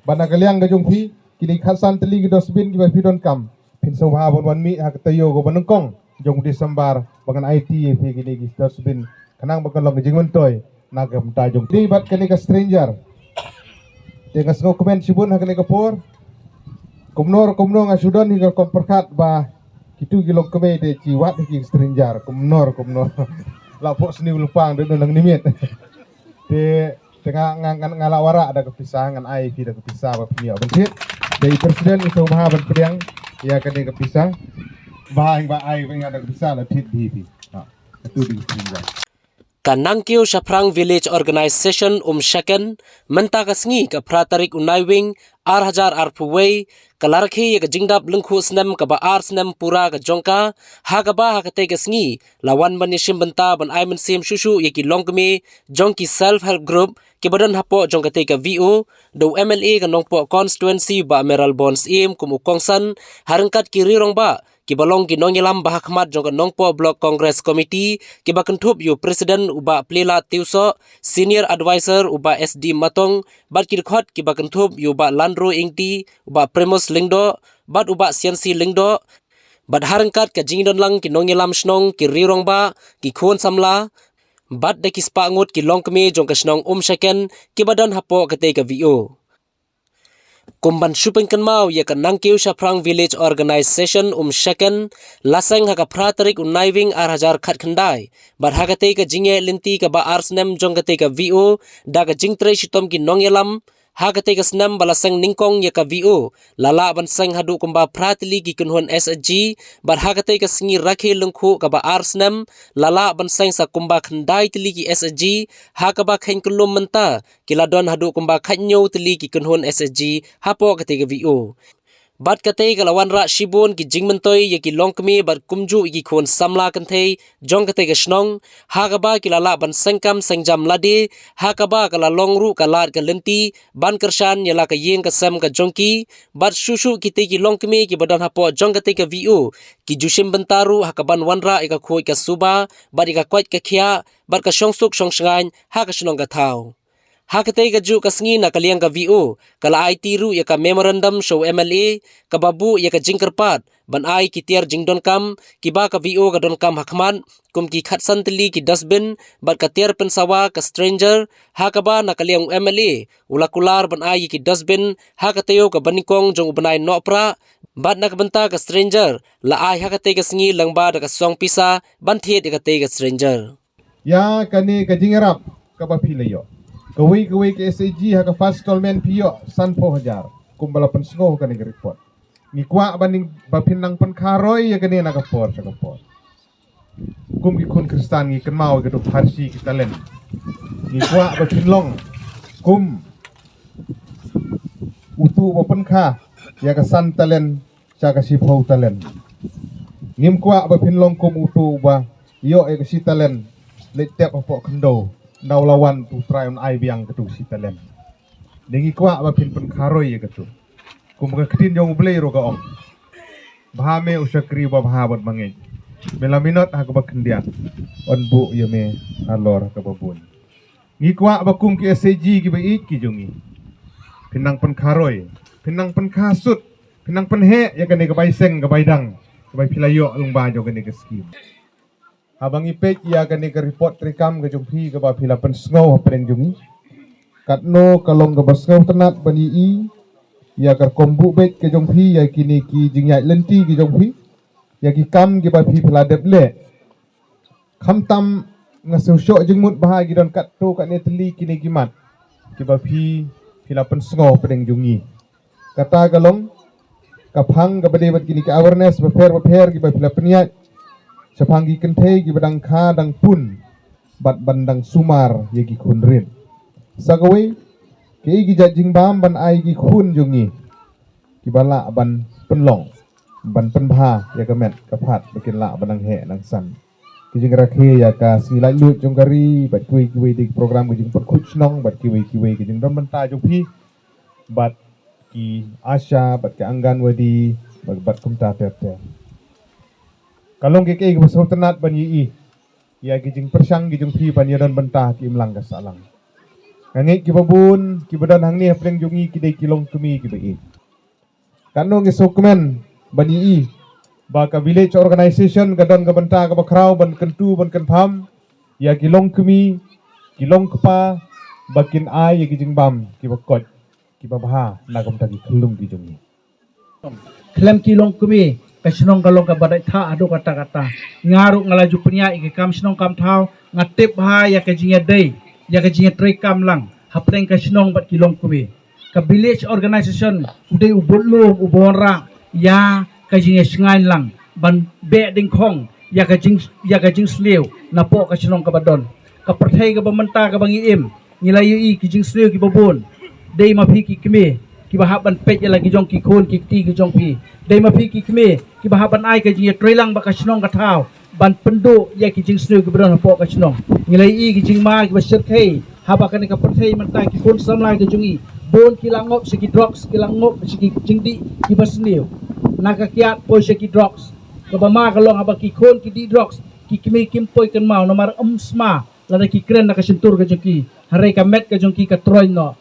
Bana kaliang gajung pi kini khasan teli dosbin ki bafi don kam pin sobha bon mi hak tayo go banengkong jong Desember bangan IT pi kini ki dosbin kanang bakan long jing mentoy nagam ta jong di bat kini ka stranger dengan snow komen sibun hak ni kapor kumnor ngasudan hingga komperkat ba kitu gilong keme de jiwat ki stranger kumnor lapok seni lupang de nang nimit de tengah ngalawara ada kepisah ngan ai fi ada kepisah ba pia bentit dari presiden itu maha berpediang ya kene kepisah bahang ba ai ada kepisah la tit di ha itu di stranger Kanangkyo Shaprang Village Organization Shaken menta kasngi ka pratarik unaiwing ar puway kalarkhi ya jingdap lengkhu snem ka ba ar snem pura ka jongka ha ka ba ha ka te kasngi lawan ban yashim benta ban ai men sim shushu yaki longkme jongki self help group ke badan hapo jong ka te ka VO do MLA ka nongpo constituency ba Meral Bonds im kum ukongsan harangkat kiri rong ba ki balong ki nongilam bahakmat jong nongpo block congress committee ki bakentup yu president uba plela tiuso senior advisor uba SD matong bat ki khot ki bakentup yu ba landro ingti uba primus lingdo bat uba siansi lingdo bat harangkat ka jingdon lang ki nongilam snong ki rirong ba ki khon samla bat de ki spangut ki longkme jong ka snong shaken ki badan hapo ka te ka VO kumban shupeng kenmau ya kanangkeu Shaprang Village Organization shaken laseng haka pratarik unaiving ar khat khandai bar hakate ka jinge linti ka ba arsnem jong kate ka VO da ka jingtre shitom ki nongyelam hakate ka snam balaseng ningkong ya ka VO lala ban seng hadu kumba pratili ki kunhon SG bar hakate ka singi rakhe lungkhu ka ba arsnem lala ban seng sa kumba khandai tili ki SG haka ba khain kulum menta kiladon hadu kumba khanyo tili ki kunhon SG hapo kate ka VO bat kate kalawan ra shibon ki jingmentoy ya ki longkmi bat kumju ki khon samla kanthe jong kate ka snong hagaba ki lala ban sengkam sengjam lade hakaba kala longru kalat ka lenti ban kershan yala ka yeng ka sem ka jongki bat shushu kite ki longkmi ki badan hapo jong kate ka VO ki jushim bentaru hakaban wanra ika khoi ka suba bat ika kwat ka khia bat ka shongsuk shongsngan ha ka snong ka thau hakate ka ju kasngi na kaliang ka VO kala IT ru ya ka memorandum show MLA ka babu ya ka jingkerpat ban ai ki tiar jingdon kam ki ba ka VO ka don kam hakman kum ki khatsan tili ki dustbin bat ka tiar pensawa ka stranger ha ka ba na kaliang MLA ulakular ban ai ki dustbin ha ka tayo ka banikong jong ubanai nopra bat na kabenta ka stranger la ai hakate ka sngi langba da ka song pisa ban thiet ka te ka stranger ya kani ka jingerap ka ba pilayo Kawai ke SAG haka fast installment piyo sanpo hajar kumbala pensgo kani report ni kwa baning bapinang penkaroy ya kani nakapor sa kapor kum ki kun kristan ni kenmau ke do farsi ki talen ni kwa bapinlong kum utu bapenka ya ka san talen sa ka sipho talen ngim kwa bapinlong kum utu ba yo e ka si talen letep apo kendo daw lawan tu try on ai biang ketu si talem dengi kwa ba pin penkaroy ya ketu kum ka ktin jong blei ro ka om bahame usakri ba bahabat mangai melaminot ha ka ba kendian on bu ya me alor ka babun ngi kwa ba kum ki SAG ki ba ik ki jongi pinang penkaroy pinang penkasut pinang penhe ya kene ka baiseng ka baidang ka bai pilayo lung ba jo kene ka skim Abang ipek ia kani ke report trikam ke jumpi ke ba pila pensngau hapen jungi katno kalong ke basngau tenat bani i ia ke kombu bek ke jumpi ia kini ki jingyai lenti ke jumpi ia ki kam ke ba pila deble kham tam ngasuh syok jengmut bahagi don kat tu kat neteli kini gimat ke ba pila pensngau hapen jungi kata kalong kapang ke bade bat kini ke awareness befer ke ba pila peniat Sepanggi kenthe gi badang kha dang pun bat bandang sumar ye gi khunrin sagawe ke gi jajing bam ban ai gi khun jungi ki bala ban penlong ban penbha ya kamet kaphat bikin la banang he nang san ki jing rakhe ya ka silai lut jong kari bat kui di program gi jing pot khuch nong bat ki jing dom banta jong phi bat ki asha bat ki anggan wadi bat kumta tete kalong ke basau tenat ban yi ya gijing persang gijing pi ban yadan bentah ki imlang ka salang Ngangit ki babun ki badan hang ni hapleng jungi ki dei kilong kemi ki bai. Kanu ngi sokmen bani i ba ka village organization gadon ga banta ga bakrau ban kentu ban kenpam ya kilong kemi kilong kepa bakin ai ya ki jingbam ki bakot ki babaha nagam tagi kelum ki jungi. Klem kilong kumi kasinong kalong ka badai tha ado kata-kata ngaru ngalaju penia ike kam sinong kam thau ngatip ha ya ka jinga dei ya ka jinga trei kam lang hapreng kasinong bat kilong kumi ka village organization udai ubulum ubonra ya ka jinga singai lang ban be ding khong ya ka jing sleu na po kasinong ka badon ka perthai ka bamanta ka bangiim ngilayu i ki jing sleu ki babon dei ma phi ki kemi ki bahaban pej lagi jong ki khon ki ti ki jong pi dei ma phi ki kemi ki bahaban ai ka jing trelang ba ka sinong ka thau ban pendu ya ki jing sleu ki bron po ka sinong ngilai i ki jing ma ki basir khei haba kan ka perthei man ta ki khon samlai ki jungi bon ki langop si ki drugs ki langop si ki jing di ki basneu naga kiat po si ki drugs ka ba ma ka long haba ki khon ki di drugs ki kemi kim poi kan mau nomar sma lada ki kren na ka sintur ka jong ki hare ka met ka jong ki ka troy no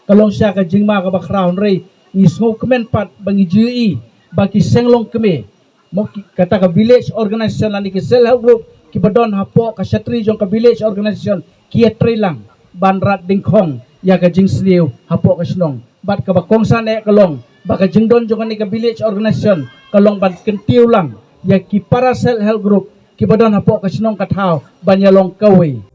kalong siya ka jingma ka background rei ni smoke kemen pat bangi GE bagi senglong keme mo kata ka village organization lani ki self help group ki badon hapo ka shatri jong ka village organization ki lang banrat dingkhong ya ka jing sliu hapo ka snong bat ka bakong san e kalong baka jingdon jong ni ka village organization kalong ban kentiu lang ya ki para self help group ki badon hapo ka snong ka thau banyalong kawe